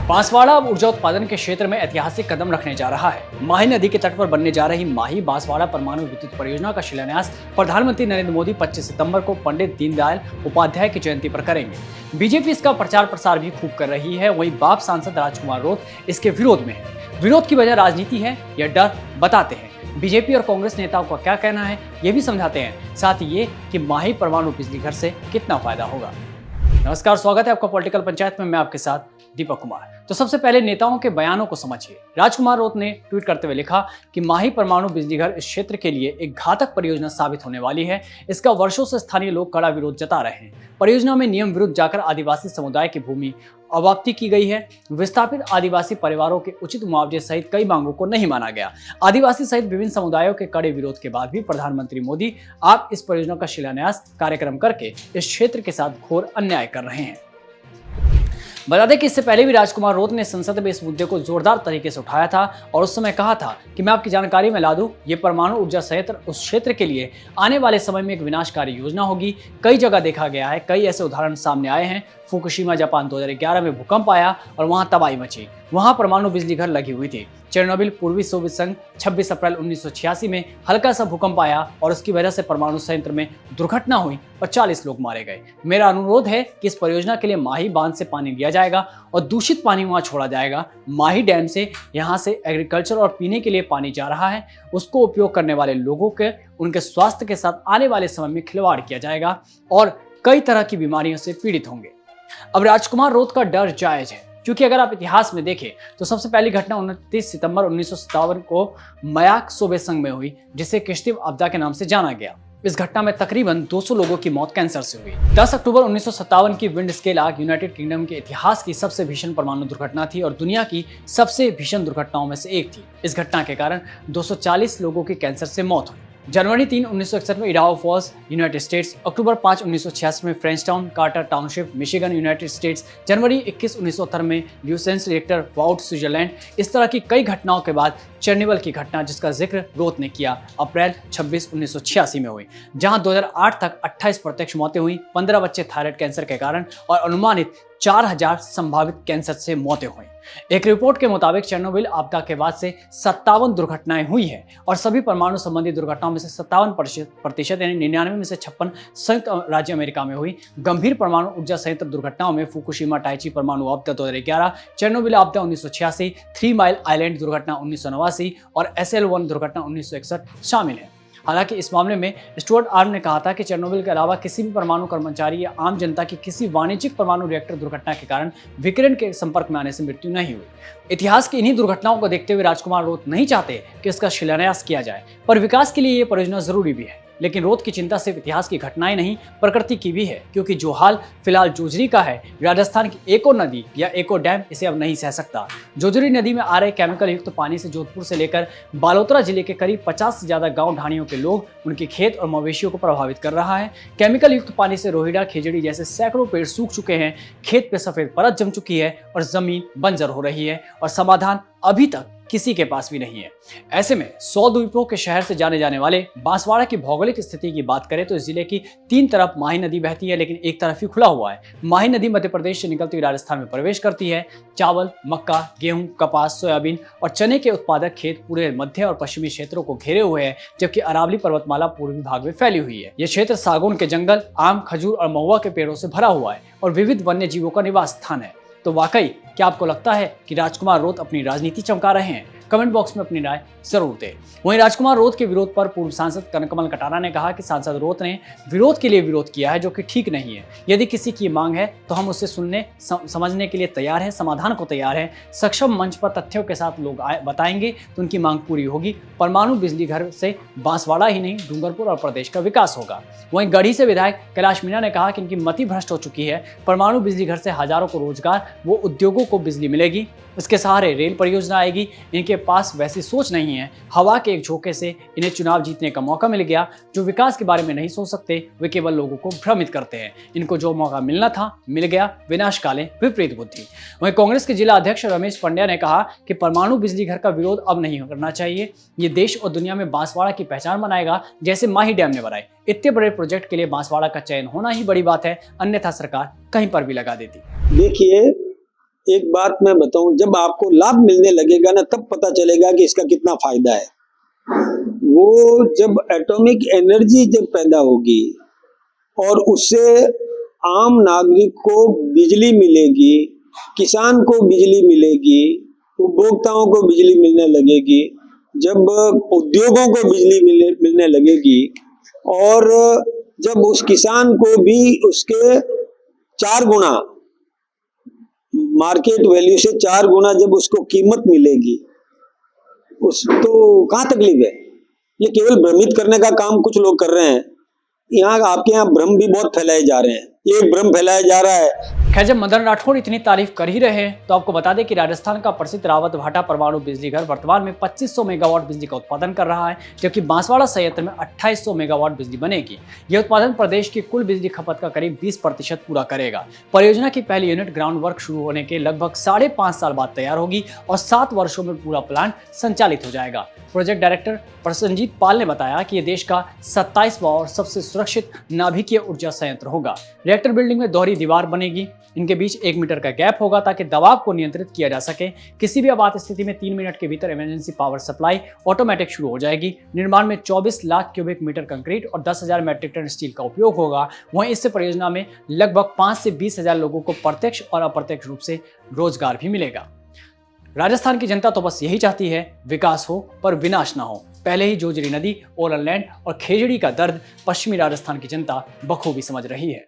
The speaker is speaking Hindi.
बांसवाड़ा अब ऊर्जा उत्पादन के क्षेत्र में ऐतिहासिक कदम रखने जा रहा है। माही नदी के तट पर बनने जा रही माही बांसवाड़ा परमाणु विद्युत परियोजना का शिलान्यास प्रधानमंत्री नरेंद्र मोदी 25 सितंबर को पंडित दीनदयाल उपाध्याय की जयंती पर करेंगे। बीजेपी इसका प्रचार प्रसार भी खूब कर रही है। वहीं बाप सांसद राजकुमार रोत इसके विरोध में है। विरोध की वजह राजनीति है या डर, बताते हैं। बीजेपी और कांग्रेस नेताओं का क्या कहना है ये भी समझाते हैं, साथ ही ये कि माही परमाणु बिजली घर से कितना फायदा होगा। नमस्कार, स्वागत है आपका पॉलिटिकल पंचायत में। मैं आपके साथ दीपक कुमार। तो सबसे पहले नेताओं के बयानों को समझिए। राजकुमार रोत ने ट्वीट करते हुए लिखा कि माही परमाणु बिजली घर इस क्षेत्र के लिए एक घातक परियोजना साबित होने वाली है। इसका वर्षों से स्थानीय लोग कड़ा विरोध जता रहे हैं। परियोजना में नियम विरुद्ध जाकर आदिवासी समुदाय की भूमि अवाप्ति की गई है। विस्थापित आदिवासी परिवारों के उचित मुआवजे सहित कई मांगों को नहीं माना गया। आदिवासी सहित विभिन्न समुदायों के कड़े विरोध के बाद भी प्रधानमंत्री मोदी आप इस परियोजना का शिलान्यास कार्यक्रम करके इस क्षेत्र के साथ घोर अन्याय कर रहे हैं। बता दें कि इससे पहले भी राजकुमार रोत ने संसद में इस मुद्दे को जोरदार तरीके से उठाया था और उस समय कहा था कि मैं आपकी जानकारी में ला दूं, ये परमाणु ऊर्जा संयंत्र उस क्षेत्र के लिए आने वाले समय में एक विनाशकारी योजना होगी। कई जगह देखा गया है, कई ऐसे उदाहरण सामने आए हैं। फुकुशिमा जापान 2011 में भूकंप आया और वहां तबाही मची। वहां परमाणु बिजली घर लगी हुई थी। चेरनोबिल पूर्वी सोवियत संघ 26 अप्रैल 1986 में हल्का सा भूकंप आया और उसकी वजह से परमाणु संयंत्र में दुर्घटना हुई और 40 लोग मारे गए। मेरा अनुरोध है कि इस परियोजना के लिए माही बांध से पानी लिया जाएगा और दूषित पानी वहां छोड़ा जाएगा। माही डैम से यहां से एग्रीकल्चर और पीने के लिए पानी जा रहा है। उसको उपयोग करने वाले लोगों के उनके स्वास्थ्य के साथ आने वाले समय में खिलवाड़ किया जाएगा और कई तरह की बीमारियों से पीड़ित होंगे। अब राजकुमार रोत का डर जायज है, क्योंकि अगर आप इतिहास में देखें तो सबसे पहली घटना 29 सितंबर 1957 को मयाक सोवियत संघ में हुई, जिसे किश्तीव आपदा के नाम से जाना गया। इस घटना में तकरीबन 200 लोगों की मौत कैंसर से हुई। 10 अक्टूबर 1957 की विंड स्केल आग यूनाइटेड किंगडम के इतिहास की सबसे भीषण परमाणु दुर्घटना थी और दुनिया की सबसे भीषण दुर्घटनाओं में से एक थी। इस घटना के कारण 240 लोगों की कैंसर से मौत हुई। जनवरी 3, 1961 में इडाहो फॉल्स, यूनाइटेड स्टेट्स। अक्टूबर 5, 1986 में Frenchtown, Carter Township, Michigan, United States. जनवरी 21, 1970 में ल्यूसेंस रिएक्टर, वाउट, स्विट्जरलैंड। इस तरह की कई घटनाओं के बाद चेरनोबिल की घटना, जिसका जिक्र रोत ने किया, अप्रैल 26, 1986 में हुई, जहां 2008 तक 28 प्रत्यक्ष मौतें हुई, 15 बच्चे थायराइड कैंसर के कारण और अनुमानित 4000 संभावित कैंसर से मौतें हुई। एक रिपोर्ट के मुताबिक चेरनोबिल आपदा के बाद से 57 दुर्घटनाएं हुई हैं और सभी परमाणु संबंधी दुर्घटनाओं में से 57% यानी 99 में से 56 संयुक्त राज्य अमेरिका में हुई। गंभीर परमाणु ऊर्जा संयंत्र दुर्घटनाओं में फुकुशिमा टाइची परमाणु आपदा 2011, चेरनोबिल आपदा 1986, 3 माइल आइलैंड दुर्घटना 1989 और SL1 दुर्घटना 1961 शामिल है। हालांकि इस मामले में स्टुअर्ट आर्म ने कहा था कि चेरनोबिल के अलावा किसी भी परमाणु कर्मचारी या आम जनता की किसी वाणिज्यिक परमाणु रिएक्टर दुर्घटना के कारण विकिरण के संपर्क में आने से मृत्यु नहीं हुई। इतिहास की इन्हीं दुर्घटनाओं को देखते हुए राजकुमार रोत नहीं चाहते कि इसका शिलान्यास किया जाए, पर विकास के लिए ये परियोजना जरूरी भी है। लेकिन रोत की चिंता सिर्फ इतिहास की घटनाएं नहीं, प्रकृति की भी है, क्योंकि जो हाल फिलहाल जोजरी का है, राजस्थान की एक और नदी या एक और डैम इसे अब नहीं सह सकता। जोजरी नदी में आ रहे केमिकल युक्त पानी से जोधपुर से लेकर बालोतरा जिले के करीब 50 से ज्यादा गांव ढाणियों के लोग, उनके खेत और मवेशियों को प्रभावित कर रहा है। केमिकल युक्त पानी से रोहिड़ा, खेजड़ी जैसे सैकड़ों पेड़ सूख चुके हैं, खेत पे सफेद परत जम चुकी है और जमीन बंजर हो रही है और समाधान अभी तक किसी के पास भी नहीं है। ऐसे में 100 द्वीपों के शहर से जाने जाने वाले बांसवाड़ा की भौगोलिक स्थिति की बात करें तो इस जिले की 3 तरफ माही नदी बहती है, लेकिन एक तरफ ही खुला हुआ है। माही नदी मध्य प्रदेश से निकलती हुई राजस्थान में प्रवेश करती है। चावल, मक्का, गेहूं, कपास, सोयाबीन और चने के उत्पादक खेत पूरे मध्य और पश्चिमी क्षेत्रों को घेरे हुए हैं, जबकि अरावली पर्वतमाला पूर्वी भाग में फैली हुई है। यह क्षेत्र सागौन के जंगल, आम, खजूर और महुआ के पेड़ों से भरा हुआ है और विविध वन्य जीवों का निवास स्थान है। तो वाकई क्या आपको लगता है कि राजकुमार रोत अपनी राजनीति चमका रहे हैं? कमेंट बॉक्स में अपनी राय जरूर दें। वहीं राजकुमार रोत के विरोध पर पूर्व सांसद कनकमल कटारा ने कहा कि सांसद रोत ने विरोध के लिए विरोध किया है, जो कि ठीक नहीं है। यदि किसी की मांग है तो हम उसे सुनने समझने के लिए तैयार हैं, समाधान को तैयार हैं। सक्षम मंच पर तथ्यों के साथ लोग बताएंगे तो उनकी मांग पूरी होगी। परमाणु बिजली घर से बांसवाड़ा ही नहीं, डूंगरपुर और प्रदेश का विकास होगा। वहीं गढ़ी से विधायक कैलाश मीणा ने कहा कि इनकी मति भ्रष्ट हो चुकी है। परमाणु बिजली घर से हजारों को रोजगार, वो उद्योगों को बिजली मिलेगी, इसके सहारे रेल परियोजना आएगी। इनके पास वैसी सोच नहीं है। हवा के एक झोंके से इन्हें चुनाव जीतने का मौका मिल गया। जो विकास के बारे में नहीं सोच सकते वे केवल लोगों को भ्रमित करते हैं। इनको जो मौका मिलना था मिल गया। विनाश काले विपरीत बुद्धि। वहीं कांग्रेस के जिला अध्यक्ष रमेश पंड्या ने कहा कि परमाणु बिजली घर का विरोध अब नहीं करना चाहिए। ये देश और दुनिया में बांसवाड़ा की पहचान बनाएगा, जैसे माही डैम ने बनाई। इतने बड़े प्रोजेक्ट के लिए बांसवाड़ा का चयन होना ही बड़ी बात है, अन्यथा सरकार कहीं पर भी लगा देती। देखिए, एक बात मैं बताऊं, जब आपको लाभ मिलने लगेगा ना, तब पता चलेगा कि इसका कितना फायदा है। वो जब एटॉमिक एनर्जी जब पैदा होगी और उससे आम नागरिक को बिजली मिलेगी, किसान को बिजली मिलेगी, उपभोक्ताओं को बिजली मिलने लगेगी, जब उद्योगों को बिजली मिलने लगेगी और जब उस किसान को भी उसके 4 गुना मार्केट वैल्यू से 4 गुना जब उसको कीमत मिलेगी, उस तो कहाँ तकलीफ है। ये केवल भ्रमित करने का काम कुछ लोग कर रहे हैं। यहाँ आपके यहाँ भ्रम भी बहुत फैलाए जा रहे हैं, एक भ्रम फैलाया जा रहा है। खैर, जब मदन राठौड़ इतनी तारीफ कर ही रहे हैं तो आपको बता दें कि राजस्थान का प्रसिद्ध रावत भाटा परमाणु बिजली घर वर्तमान में 2500 मेगावाट बिजली का उत्पादन कर रहा है, जबकि बांसवाड़ा संयंत्र में 2800 मेगावाट बिजली बनेगी। यह उत्पादन प्रदेश की कुल बिजली खपत का करीब 20% पूरा करेगा। परियोजना की पहली यूनिट ग्राउंड वर्क शुरू होने के लगभग 5.5 साल बाद तैयार होगी और 7 वर्षों में पूरा प्लांट संचालित हो जाएगा। प्रोजेक्ट डायरेक्टर प्रसन्नजीत पाल ने बताया कि यह देश का 27वां और सबसे सुरक्षित नाभिकीय ऊर्जा संयंत्र होगा। रिएक्टर बिल्डिंग में दोहरी दीवार बनेगी, इनके बीच 1 मीटर का गैप होगा ताकि दबाव को नियंत्रित किया जा सके। किसी भी आपात स्थिति में 3 मिनट के भीतर इमरजेंसी पावर सप्लाई ऑटोमेटिक शुरू हो जाएगी। निर्माण में 24 लाख क्यूबिक मीटर कंक्रीट और 10,000 मैट्रिक टन स्टील का उपयोग होगा। वहीं इससे परियोजना में लगभग 5 से 20,000 लोगों को प्रत्यक्ष और अप्रत्यक्ष रूप से रोजगार भी मिलेगा। राजस्थान की जनता तो बस यही चाहती है, विकास हो पर विनाश ना हो। पहले ही जोजरी नदी, ओलन लैंड और खेजड़ी का दर्द पश्चिमी राजस्थान की जनता बखूबी समझ रही है।